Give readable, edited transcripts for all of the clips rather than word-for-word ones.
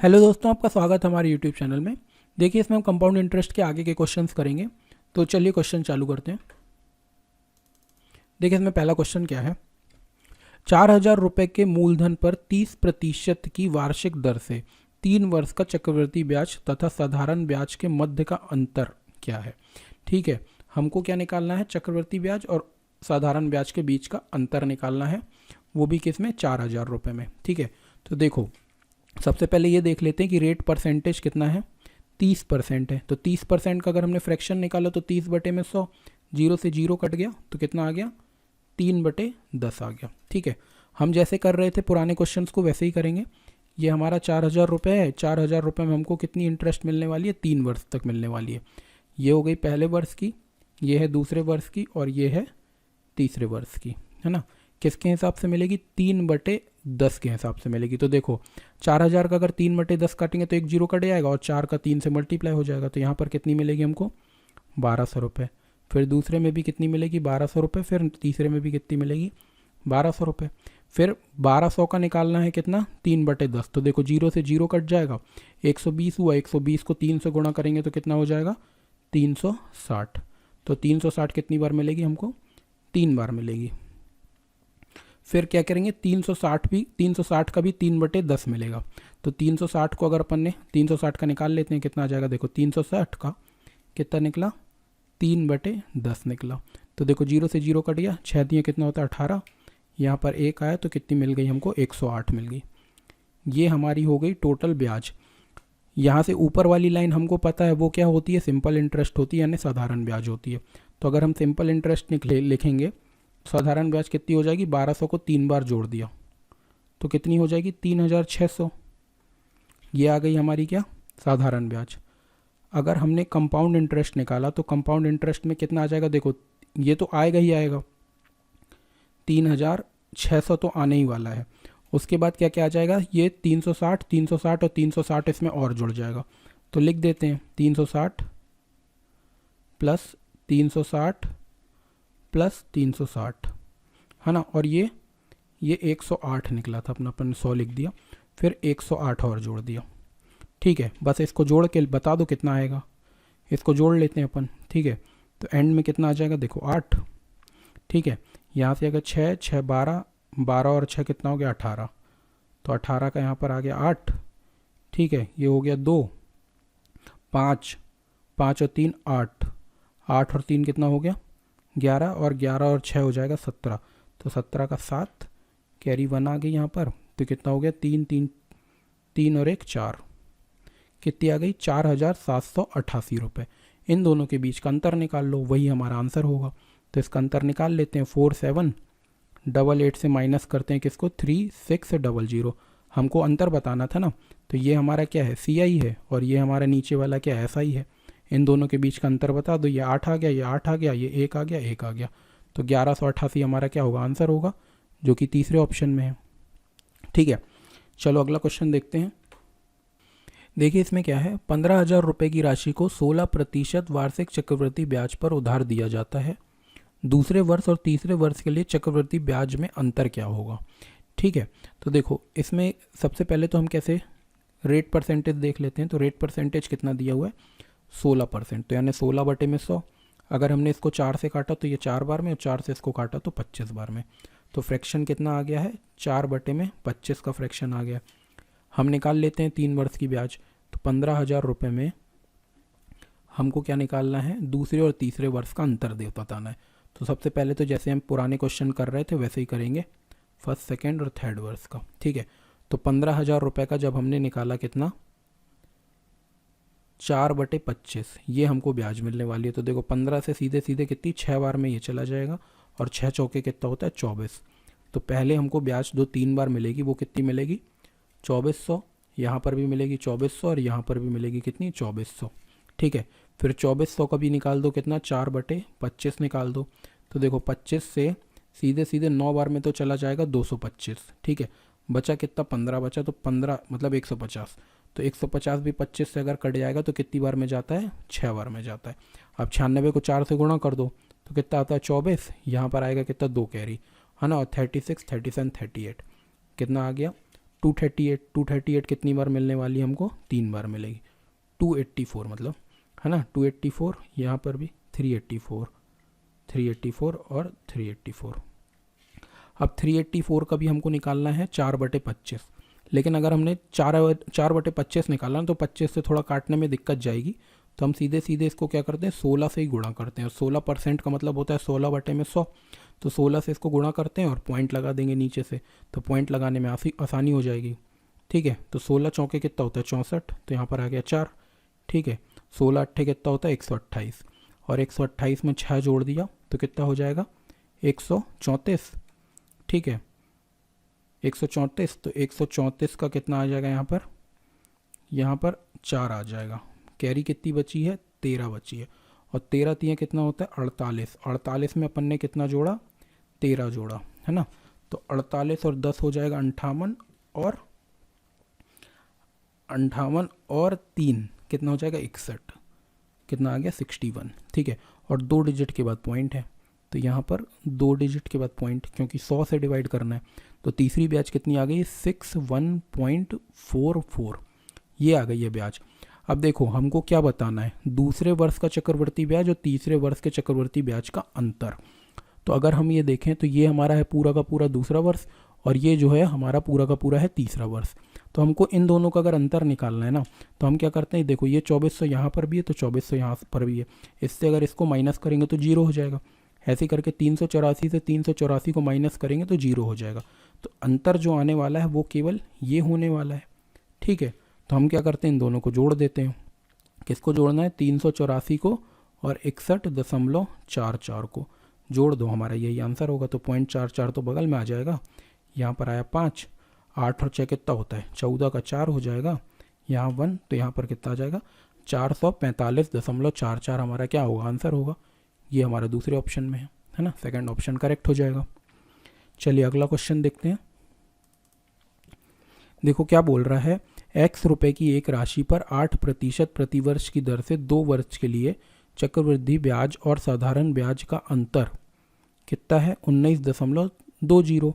Hello दोस्तों, आपका स्वागत है हमारे यूट्यूब चैनल में। देखिए, इसमें हम कंपाउंड इंटरेस्ट के आगे के क्वेश्चंस करेंगे। तो चलिए क्वेश्चन चालू करते हैं। देखिए, इसमें पहला क्वेश्चन क्या है। 4,000 रुपये के मूलधन पर 30% की वार्षिक दर से 3 वर्ष का चक्रवृद्धि ब्याज तथा साधारण ब्याज के मध्य का अंतर क्या है। ठीक है, हमको क्या निकालना है, चक्रवृद्धि ब्याज और साधारण ब्याज के बीच का अंतर निकालना है, वो भी किस में, 4,000 रुपये में। ठीक है, तो देखो सबसे पहले ये देख लेते हैं कि रेट परसेंटेज कितना है, 30% है। तो 30% का अगर हमने फ्रैक्शन निकाला तो 30/100, 0 से 0 कट गया तो कितना आ गया, 3/10 आ गया। ठीक है, हम जैसे कर रहे थे पुराने क्वेश्चंस को वैसे ही करेंगे। ये हमारा 4,000 रुपये है। 4,000 रुपये में हमको कितनी इंटरेस्ट मिलने वाली है, 3 वर्ष तक मिलने वाली है। ये हो गई पहले वर्ष की, ये है दूसरे वर्ष की और ये है तीसरे वर्ष की, है ना। किसके हिसाब से मिलेगी, 3/10 के हिसाब से मिलेगी। तो देखो 4,000 का अगर 3/10 काटेंगे तो एक 0 कट जाएगा और 4 का 3 से मल्टीप्लाई हो जाएगा। तो यहाँ पर कितनी मिलेगी हमको, 1,200 रुपये। फिर दूसरे में भी कितनी मिलेगी, 1,200 रुपये। फिर तीसरे में भी कितनी मिलेगी, 1,200 रुपये। फिर 1,200 का निकालना है कितना, 3/10। तो देखो 0 से 0 कट जाएगा, 120 हुआ। 120 को 3 से गुणा करेंगे तो कितना हो जाएगा, 360। तो 360 कितनी बार मिलेगी हमको, 3 बार मिलेगी। फिर क्या करेंगे, 360 का भी 3/10 मिलेगा। तो 360 को अगर अपन ने 360 का निकाल लेते हैं, कितना आ जाएगा, देखो 360 का कितना निकला, 3/10 निकला। तो देखो 0 से 0 कट गया, 6 दिए कितना होता है, 18। यहाँ पर 1 आया तो कितनी मिल गई हमको, 108 मिल गई। ये हमारी हो गई टोटल ब्याज। यहाँ से ऊपर वाली लाइन हमको पता है वो क्या होती है, सिंपल इंटरेस्ट होती है, यानी साधारण ब्याज होती है। तो अगर हम सिंपल इंटरेस्ट लिखेंगे, साधारण ब्याज कितनी हो जाएगी, 1,200 को 3 बार जोड़ दिया तो कितनी हो जाएगी, 3,600। ये आ गई हमारी क्या, साधारण ब्याज। अगर हमने कंपाउंड इंटरेस्ट निकाला तो कंपाउंड इंटरेस्ट में कितना आ जाएगा, देखो ये तो आएगा ही आएगा, 3,600 तो आने ही वाला है। उसके बाद क्या क्या आ जाएगा, ये 360 और 360 इसमें और जुड़ जाएगा। तो लिख देते हैं 360 प्लस 360 प्लस 360, है ना। और ये 108 निकला था अपना, अपन 100 लिख दिया, फिर 108 और जोड़ दिया। ठीक है, बस इसको जोड़ के बता दो कितना आएगा, इसको जोड़ लेते हैं अपन। ठीक है, तो एंड में कितना आ जाएगा, देखो 8। ठीक है, यहाँ से अगर 6 6 12, 12 और 6 कितना हो गया, 18। तो 18 का यहाँ पर आ गया 8। ठीक है, ये हो गया 2, 5 5 और 3 8, 8 और 3 कितना हो गया, 11, और 11 और 6 हो जाएगा 17। तो 17 का 7, कैरी 1 आ गई यहाँ पर। तो कितना हो गया, 3 और 1 4, कितनी आ गई, 4,788 रुपये। इन दोनों के बीच का अंतर निकाल लो, वही हमारा आंसर होगा। तो इसका अंतर निकाल लेते हैं, 4788 से माइनस करते हैं किसको, 3600। हमको अंतर बताना था ना। तो ये हमारा क्या है, CI है, और ये हमारा नीचे वाला क्या है, SI है। इन दोनों के बीच का अंतर बता दो, ये 8 आ गया, ये 8 आ गया, ये 1 आ गया, 1 आ गया। तो 1188 हमारा क्या होगा, आंसर होगा, जो कि तीसरे ऑप्शन में है। ठीक है, चलो अगला क्वेश्चन देखते हैं। देखिए इसमें क्या है, 15,000 रुपये की राशि को 16% वार्षिक चक्रवृद्धि ब्याज पर उधार दिया जाता है। दूसरे वर्ष और तीसरे वर्ष के लिए चक्रवृद्धि ब्याज में अंतर क्या होगा। ठीक है, तो देखो इसमें सबसे पहले तो हम कैसे रेट परसेंटेज देख लेते हैं। तो रेट परसेंटेज कितना दिया हुआ है, 16%। तो यानी 16/100। अगर हमने इसको 4 से काटा तो ये 4 बार में, और 4 से इसको काटा तो 25 बार में। तो फ्रैक्शन कितना आ गया है, 4/25 का फ्रैक्शन आ गया। हम निकाल लेते हैं 3 वर्ष की ब्याज। तो 15,000 रुपये में हमको क्या निकालना है, दूसरे और तीसरे वर्ष का अंतर दे बताना है। तो सबसे पहले तो जैसे हम पुराने क्वेश्चन कर रहे थे वैसे ही करेंगे, फर्स्ट सेकेंड और थर्ड वर्ष का। ठीक है, तो 15,000 रुपये का जब हमने निकाला कितना, 4/25, ये हमको ब्याज मिलने वाली है। तो देखो 15 से सीधे सीधे कितनी, 6 बार में ये चला जाएगा, और 6 चौके कितना होता है, 24। तो पहले हमको ब्याज 3 बार मिलेगी, वो कितनी मिलेगी, 2400। यहाँ पर भी मिलेगी 2400, और यहाँ पर भी मिलेगी कितनी, 2400। ठीक है, फिर 2400 का भी निकाल दो कितना, 4/25 निकाल दो। तो देखो 25 से सीधे सीधे 9 बार में तो चला जाएगा 225। ठीक है, बचा कितना, 15 बचा। तो 15 मतलब 150। तो 150 भी 25 से अगर कट जाएगा तो कितनी बार में जाता है, 6 बार में जाता है। अब 96 को 4 से गुणा कर दो तो कितना आता है, 24। यहाँ पर आएगा कितना, 2 कैरी, है ना। और 36, 37, 38 कितना आ गया, 238 कितनी बार मिलने वाली है हमको, 3 बार मिलेगी। 284 मतलब, है ना, 284, यहाँ पर भी 384 और 384। अब 384 का भी हमको निकालना है 4/25, लेकिन अगर हमने 4/25 निकाला ना तो 25 से थोड़ा काटने में दिक्कत जाएगी, तो हम सीधे सीधे इसको क्या करते हैं, 16 से ही गुणा करते हैं। 16% का मतलब होता है 16/100, तो 16 से इसको गुणा करते हैं और पॉइंट लगा देंगे नीचे से, तो पॉइंट लगाने में आसानी हो जाएगी। ठीक है, तो 16 चौके कितना होता है 64, तो यहाँ पर आ गया 4। ठीक है, 16 अट्ठे कितना होता है 128, और 128 में 6 जोड़ दिया तो कितना हो जाएगा 134। ठीक है, 134, तो 134 का कितना आ जाएगा यहाँ पर 4 आ जाएगा। कैरी कितनी बची है, 13 बची है, और 13 तियाँ कितना होता है 48। 48 में अपन ने कितना जोड़ा, 13 जोड़ा, है ना, तो 48 और 10 हो जाएगा 58, और 3 कितना हो जाएगा 61, कितना आ गया 61। ठीक है, और 2 डिजिट के बाद पॉइंट है, तो यहाँ पर 2 डिजिट के बाद पॉइंट, क्योंकि 100 से डिवाइड करना है, तो तीसरी ब्याज कितनी आ गई 61.44, ये आ गई है ब्याज। अब देखो हमको क्या बताना है, दूसरे वर्ष का चक्रवर्ती ब्याज और तीसरे वर्ष के चक्रवर्ती ब्याज का अंतर। तो अगर हम ये देखें तो ये हमारा है पूरा का पूरा दूसरा वर्ष, और ये जो है हमारा पूरा का पूरा है तीसरा वर्ष। तो हमको इन दोनों का अगर अंतर निकालना है ना, तो हम क्या करते हैं, देखो ये 2400 यहाँ पर भी है तो 2400 यहाँ पर भी है, इससे अगर इसको माइनस करेंगे तो 0 हो जाएगा। ऐसे करके 384 से 384 को माइनस करेंगे तो 0 हो जाएगा। तो अंतर जो आने वाला है वो केवल ये होने वाला है। ठीक है, तो हम क्या करते हैं, इन दोनों को जोड़ देते हैं। किसको जोड़ना है, 384 को और 61.44 को जोड़ दो, हमारा यही आंसर होगा। तो 0.44 तो बगल में आ जाएगा, यहाँ पर आया 5, 8 और 6 कितना होता है 14 का 4 हो जाएगा, यहाँ 1, तो यहाँ पर कितना आ जाएगा 445.44 हमारा क्या होगा, आंसर होगा। ये हमारा दूसरे ऑप्शन में है ना, सेकंड ऑप्शन करेक्ट हो जाएगा। चलिए अगला क्वेश्चन देखते हैं। देखो क्या बोल रहा है, x रुपए की एक राशि पर 8% प्रतिवर्ष की दर से 2 वर्ष के लिए चक्रवृद्धि ब्याज और साधारण ब्याज का अंतर कितना है 19.20।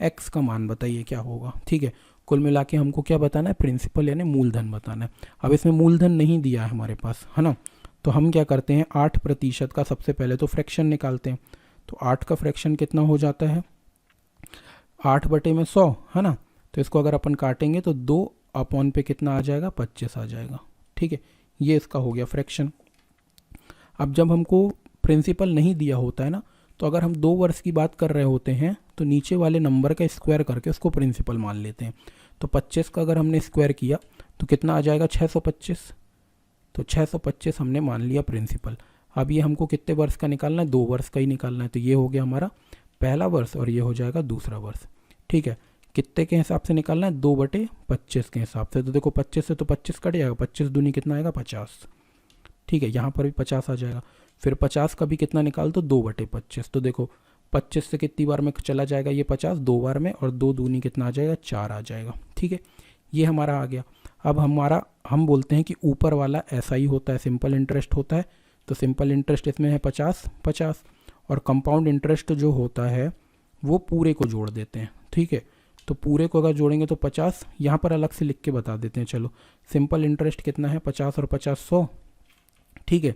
x का मान बताइए क्या होगा। ठीक है, कुल मिला के हमको क्या बताना है, प्रिंसिपल यानी मूलधन बताना है। अब इसमें मूलधन नहीं दिया है हमारे पास, है ना, तो हम क्या करते हैं 8% का सबसे पहले तो फ्रैक्शन निकालते हैं। तो 8 का फ्रैक्शन कितना हो जाता है 8/100, है ना, तो इसको अगर अपन काटेंगे तो 2 अपॉन पे कितना आ जाएगा 25 आ जाएगा। ठीक है, ये इसका हो गया फ्रैक्शन। अब जब हमको प्रिंसिपल नहीं दिया होता है ना, तो अगर हम 2 वर्ष की बात कर रहे होते हैं तो नीचे वाले नंबर का स्क्वायर करके उसको प्रिंसिपल मान लेते हैं। तो 25 का अगर हमने स्क्वायर किया तो कितना आ जाएगा 625, तो 625 हमने मान लिया प्रिंसिपल। अब ये हमको कितने वर्ष का निकालना है, 2 वर्ष का ही निकालना है। तो ये हो गया हमारा पहला वर्ष और ये हो जाएगा दूसरा वर्ष। ठीक है, कितने के हिसाब से निकालना है 2/25 के हिसाब से। तो देखो 25 से तो 25 कट जाएगा, 25 दूनी कितना आएगा 50। ठीक है, यहाँ पर भी 50 आ जाएगा। फिर 50 का भी कितना निकाल तो 2/25। तो देखो 25 से कितनी बार में चला जाएगा ये 50, 2 बार में, और 2 दूनी कितना आ जाएगा 4 आ जाएगा। ठीक है, ये हमारा आ गया। अब हम बोलते हैं कि ऊपर वाला ऐसा ही होता है, सिंपल इंटरेस्ट होता है। तो सिंपल इंटरेस्ट इसमें है 50, और कंपाउंड इंटरेस्ट जो होता है वो पूरे को जोड़ देते हैं। ठीक है, तो पूरे को अगर जोड़ेंगे तो 50, यहाँ पर अलग से लिख के बता देते हैं। चलो, सिंपल इंटरेस्ट कितना है 50 और 50 100। ठीक है,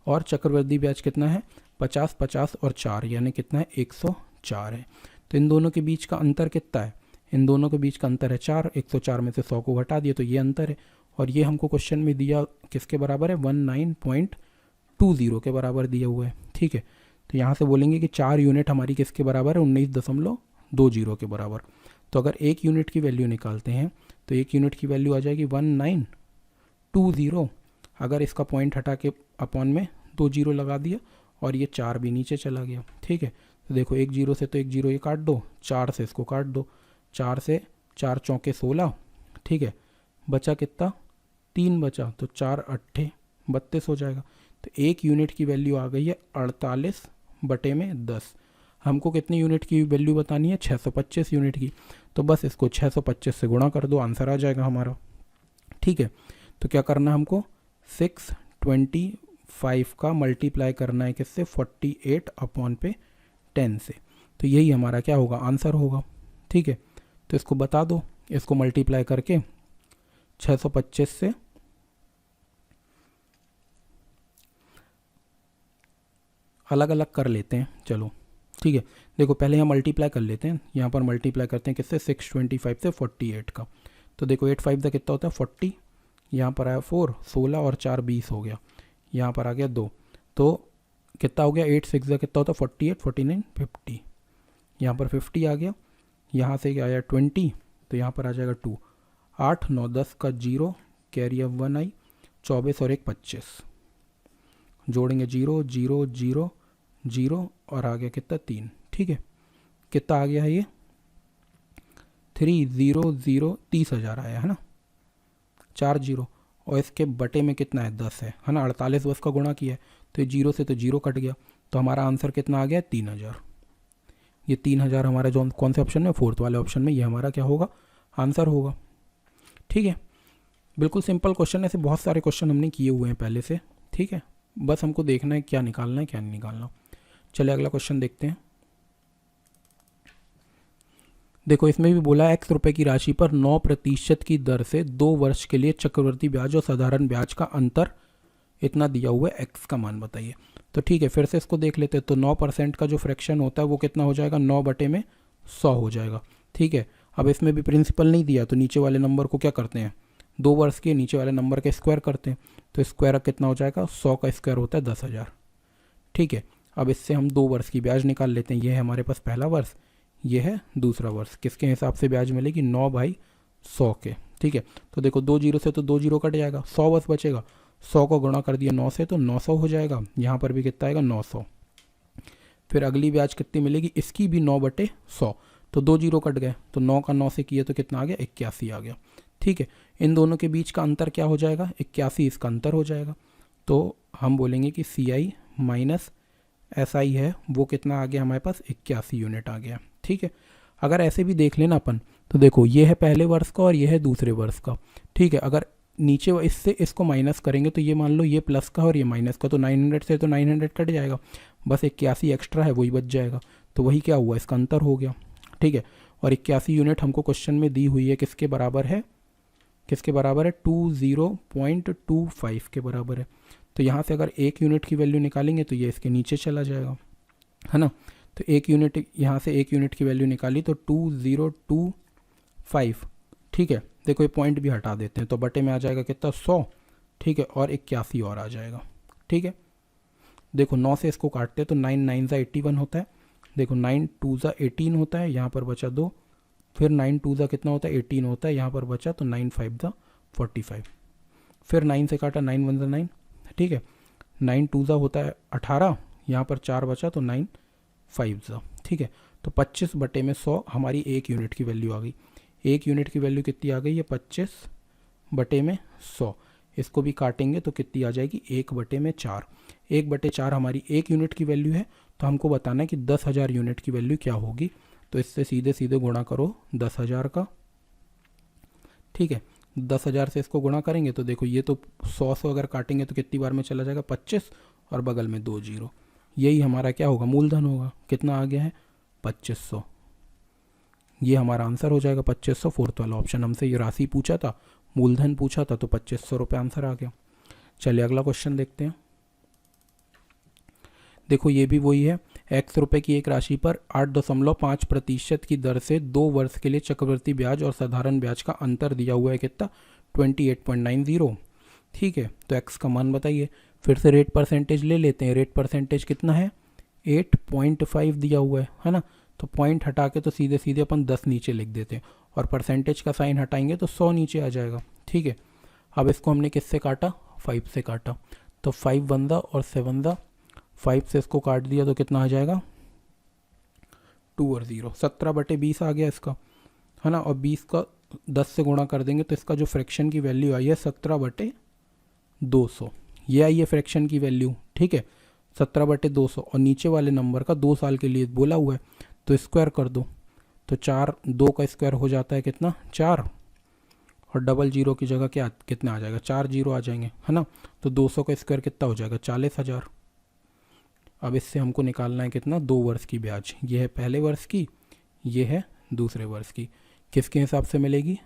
और चक्रवृद्धि ब्याज कितना है 50, 50 और 4, यानी कितना है 104 है। तो इन दोनों के बीच का अंतर कितना है, इन दोनों के बीच का अंतर है 4। 104 में से 100 को घटा दिए तो ये अंतर है, और ये हमको क्वेश्चन में दिया किसके बराबर है 19.20 के बराबर दिया हुआ है। ठीक है, तो यहाँ से बोलेंगे कि 4 यूनिट हमारी किसके बराबर है 19.20 के बराबर। तो अगर 1 यूनिट की वैल्यू निकालते हैं तो 1 यूनिट की वैल्यू आ जाएगी 1920। अगर इसका पॉइंट हटा के अपॉन में 2 जीरो लगा दिया और ये 4 भी नीचे चला गया। ठीक है, तो देखो 1 जीरो से तो 1 जीरो ये काट दो, 4 से इसको काट दो, 4 से 4 चौके 16। ठीक है, बचा कितना 3 बचा, तो 4 अट्ठे 32 हो जाएगा। तो 1 यूनिट की वैल्यू आ गई है 48/10। हमको कितनी यूनिट की वैल्यू बतानी है 625 यूनिट की। तो बस इसको 625 से गुणा कर दो, आंसर आ जाएगा हमारा। ठीक है, तो क्या करना है हमको 625 का मल्टीप्लाई करना है किससे 48/10 से। तो यही हमारा क्या होगा आंसर होगा। ठीक है, तो इसको बता दो इसको मल्टीप्लाई करके 625 से अलग अलग कर लेते हैं। चलो ठीक है, देखो पहले यहाँ मल्टीप्लाई कर लेते हैं। यहाँ पर मल्टीप्लाई करते हैं किससे, 625 से 48 का। तो देखो 8 5 का कितना होता है 40, यहाँ पर आया 4, 16 और 4 20 हो गया, यहाँ पर आ गया 2, तो कितना हो गया 8 6 का कितना होता है 48 49 50, यहाँ पर 50 आ गया, यहाँ से आया 20, तो यहाँ पर आ जाएगा 2, 8 9 10 का 0, कैरी अब 1 आई, 24 और 1 25, जोड़ेंगे 0 0 0 0 और आ गया कितना 3। ठीक है, कितना आ गया है ये 300 30,000 आया है ना, 4 0, और इसके बटे में कितना है 10 है ना, 48 बस का गुणा किया है, तो ये 0 से तो 0 कट गया, तो हमारा आंसर कितना आ गया 3000। ये 3000 हमारा जो कौन से ऑप्शन में, फोर्थ वाले ऑप्शन में, ये हमारा क्या होगा आंसर होगा। ठीक है, बिल्कुल सिंपल क्वेश्चन, ऐसे बहुत सारे क्वेश्चन हमने किए हुए हैं पहले से। ठीक है, बस हमको देखना है क्या निकालना है क्या नहीं निकालना। चलिए अगला क्वेश्चन देखते हैं। देखो इसमें भी बोला x रुपए की राशि पर 9% की दर से 2 वर्ष के लिए चक्रवृद्धि ब्याज और साधारण ब्याज का अंतर इतना दिया हुआ है, x का मान बताइए। तो ठीक है, फिर से इसको देख लेते हैं। तो 9% का जो फ्रैक्शन होता है वो कितना हो जाएगा, 9 बटे में 100 हो जाएगा। ठीक है, अब इसमें भी प्रिंसिपल नहीं दिया, तो नीचे वाले नंबर को क्या करते हैं, 2 वर्ष के नीचे वाले नंबर के स्क्वायर करते हैं, तो स्क्वायर कितना हो जाएगा, 100 का स्क्वायर होता है 10,000। ठीक है, अब इससे हम 2 वर्ष की ब्याज निकाल लेते हैं। ये है हमारे पास पहला वर्ष, ये है दूसरा वर्ष। किसके हिसाब से ब्याज मिलेगी, 9/100 के। ठीक है, तो देखो 2 0 से तो 2 0 कट जाएगा, 100 बस बचेगा, 100 को गुणा कर दिया 9 से तो 900 हो जाएगा, यहाँ पर भी कितना आएगा 900। फिर अगली ब्याज कितनी मिलेगी, इसकी भी 9/100, तो 2 0 कट गए, तो 9 का 9 से किया तो कितना आ गया 81 आ गया। ठीक है, इन दोनों के बीच का अंतर क्या हो जाएगा, 81, इसका अंतर हो जाएगा। तो हम बोलेंगे कि CI माइनस SI है वो कितना आ गया हमारे पास, 81 यूनिट आ गया। ठीक है, अगर ऐसे भी देख लेना अपन, तो देखो ये है पहले वर्ष का और ये है दूसरे वर्ष का। ठीक है, अगर नीचे इससे इसको माइनस करेंगे तो ये मान लो ये प्लस का और ये माइनस का, तो 900 से तो 900 कट जाएगा, बस 81 एक्स्ट्रा है वही बच जाएगा, तो वही क्या हुआ, इसका अंतर हो गया। ठीक है, और 81 यूनिट हमको क्वेश्चन में दी हुई है, किसके बराबर है, किसके बराबर है, 20.25 के बराबर है। तो यहाँ से अगर 1 यूनिट की वैल्यू निकालेंगे तो ये इसके नीचे चला जाएगा, है ना। तो 1 यूनिट, यहाँ से 1 यूनिट की वैल्यू निकाली तो 2025। ठीक है, देखो ये पॉइंट भी हटा देते हैं, तो बटे में आ जाएगा कितना 100। ठीक है, और 81 और आ जाएगा। ठीक है, देखो 9 से इसको काटते हैं तो 9 9 81 होता है, देखो 9 2 18 होता है, यहाँ पर बचा 2, फिर 9 2 कितना होता है 18 होता है, यहाँ पर बचा तो 9 5 45, फिर 9 से काटा 9 1 9। ठीक है, 9 2 होता है 18, यहाँ पर 4 बचा तो 9 5। ठीक है, तो 25 बटे में 100 हमारी 1 यूनिट की वैल्यू आ गई। 1 यूनिट की वैल्यू कितनी आ गई है, 25 बटे में 100। इसको भी काटेंगे तो कितनी आ जाएगी, 1 बटे में 4। 1 बटे 4 हमारी 1 यूनिट की वैल्यू है, तो हमको बताना है कि 10,000 यूनिट की वैल्यू क्या होगी। तो इससे सीधे सीधे गुणा करो 10,000 का। ठीक है, 10,000 से इसको गुणा करेंगे तो देखो ये तो 100 से अगर काटेंगे तो कितनी बार में चला जाएगा, 25, और बगल में 2 0। यही हमारा क्या होगा, मूलधन होगा। कितना आ गया है 2500, ये हमारा आंसर हो जाएगा 2500। फोर्थ वाला ऑप्शन, हमसे ये राशि पूछा था, मूलधन पूछा था, तो 2500 रुपये आंसर आ गया। चलिए अगला क्वेश्चन देखते हैं। देखो ये भी वही है, x रुपए की एक राशि पर 8.5% की दर से 2 वर्ष के लिए चक्रवृद्धि ब्याज और साधारण ब्याज का अंतर दिया हुआ है, कितना 28.90। ठीक है, तो x का मान बताइए। फिर से रेट परसेंटेज ले लेते हैं। रेट परसेंटेज कितना है, 8.5 दिया हुआ है ना, तो पॉइंट हटा के तो सीधे सीधे अपन 10 नीचे लिख देते हैं, और परसेंटेज का साइन हटाएंगे तो 100 नीचे आ जाएगा। ठीक है, अब इसको हमने किससे काटा, 5 से काटा, तो 5 1 और 7 5 से इसको काट दिया तो कितना आ जाएगा 2 और 0, 17/20 आ गया इसका, है ना। और 20 का 10 से गुणा कर देंगे तो इसका जो फ्रैक्शन की वैल्यू आई है 17/200, ये आई है फ्रैक्शन की वैल्यू। ठीक है, 17/200, और नीचे वाले नंबर का 2 साल के लिए बोला हुआ है, तो स्क्वायर कर दो, तो 4 2 का स्क्वायर हो जाता है कितना 4, और डबल 0 की जगह क्या कितना आ जाएगा, 4 0 आ जाएंगे, है ना। तो 200 का स्क्वायर कितना हो जाएगा 40,000। अब इससे हमको निकालना है कितना, 2 वर्ष की ब्याज। ये है पहले वर्ष की, ये है दूसरे वर्ष की। किसके हिसाब से मिलेगी,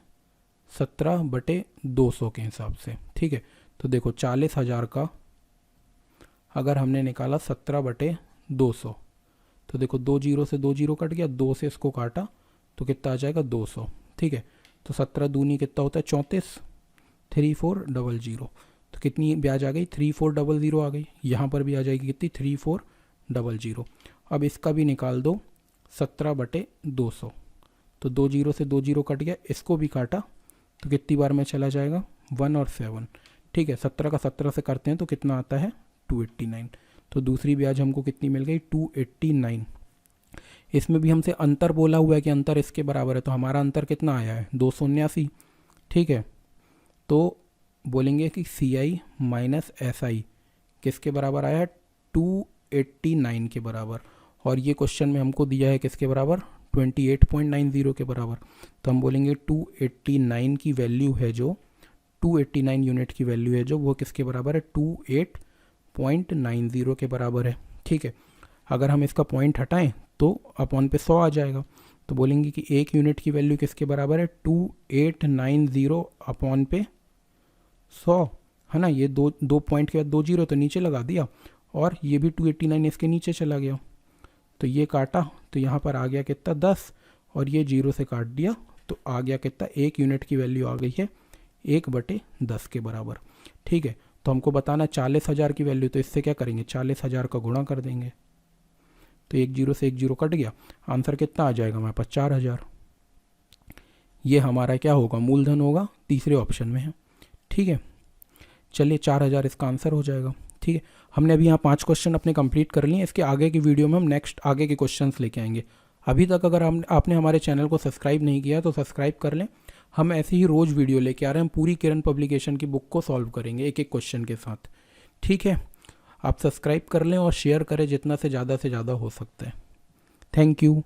17/200 के हिसाब से। ठीक है, तो देखो 40,000 का अगर हमने निकाला 17/200, तो देखो 2 जीरो से 2 जीरो कट गया, 2 से इसको काटा तो कितना आ जाएगा 200। ठीक है, तो 17 दूनी कितना होता है 34, 3400। तो कितनी ब्याज आ गई 3400 आ गई। यहाँ पर भी आ जाएगी कितनी 3400। अब इसका भी निकाल दो 17/200, तो 2 जीरो से 2 जीरो कट गया, इसको भी काटा तो कितनी बार में चला जाएगा 1 और 7। ठीक है, 17 का 17 से करते हैं तो कितना आता है 289। तो दूसरी ब्याज हमको कितनी मिल गई 289। इसमें भी हमसे अंतर बोला हुआ है कि अंतर इसके बराबर है, तो हमारा अंतर कितना आया है 279। ठीक है, तो बोलेंगे कि CI माइनस SI किसके बराबर आया है 289 के बराबर। और ये क्वेश्चन में हमको दिया है किसके बराबर 28.90 के बराबर। तो हम बोलेंगे 289 की वैल्यू है जो 289 यूनिट की वैल्यू है जो वो किसके बराबर है 28.90 के बराबर है। ठीक है, अगर हम इसका पॉइंट हटाएं तो अपॉन पे 100 आ जाएगा। तो बोलेंगे कि 1 यूनिट की वैल्यू किसके बराबर है 2890 अपॉन पे 100, है ना। ये दो पॉइंट के बाद 2 जीरो तो नीचे लगा दिया, और ये भी 289 इसके नीचे चला गया, तो ये काटा तो यहाँ पर आ गया कितना 10, और ये जीरो से काट दिया तो आ गया कितना 1 यूनिट की वैल्यू आ गई है 1/10 के बराबर। ठीक है, तो हमको बताना 40,000 की वैल्यू, तो इससे क्या करेंगे 40,000 का गुणा कर देंगे, तो 1 जीरो से 1 जीरो कट गया, आंसर कितना आ जाएगा हमारे पास 4000। ये हमारा क्या होगा मूलधन होगा, तीसरे ऑप्शन में है। ठीक है, चलिए 4000 इसका आंसर हो जाएगा। ठीक है, हमने अभी यहाँ 5 क्वेश्चन अपने कंप्लीट कर लिए। इसके आगे की वीडियो में हम नेक्स्ट आगे के क्वेश्चंस लेके आएंगे। अभी तक अगर आपने हमारे चैनल को सब्सक्राइब नहीं किया तो सब्सक्राइब कर लें। हम ऐसे ही रोज़ वीडियो लेके आ रहे हैं, हम पूरी किरण पब्लिकेशन की बुक को सॉल्व करेंगे एक एक क्वेश्चन के साथ। ठीक है, आप सब्सक्राइब कर लें और शेयर करें जितना से ज़्यादा हो सकता है। Thank you.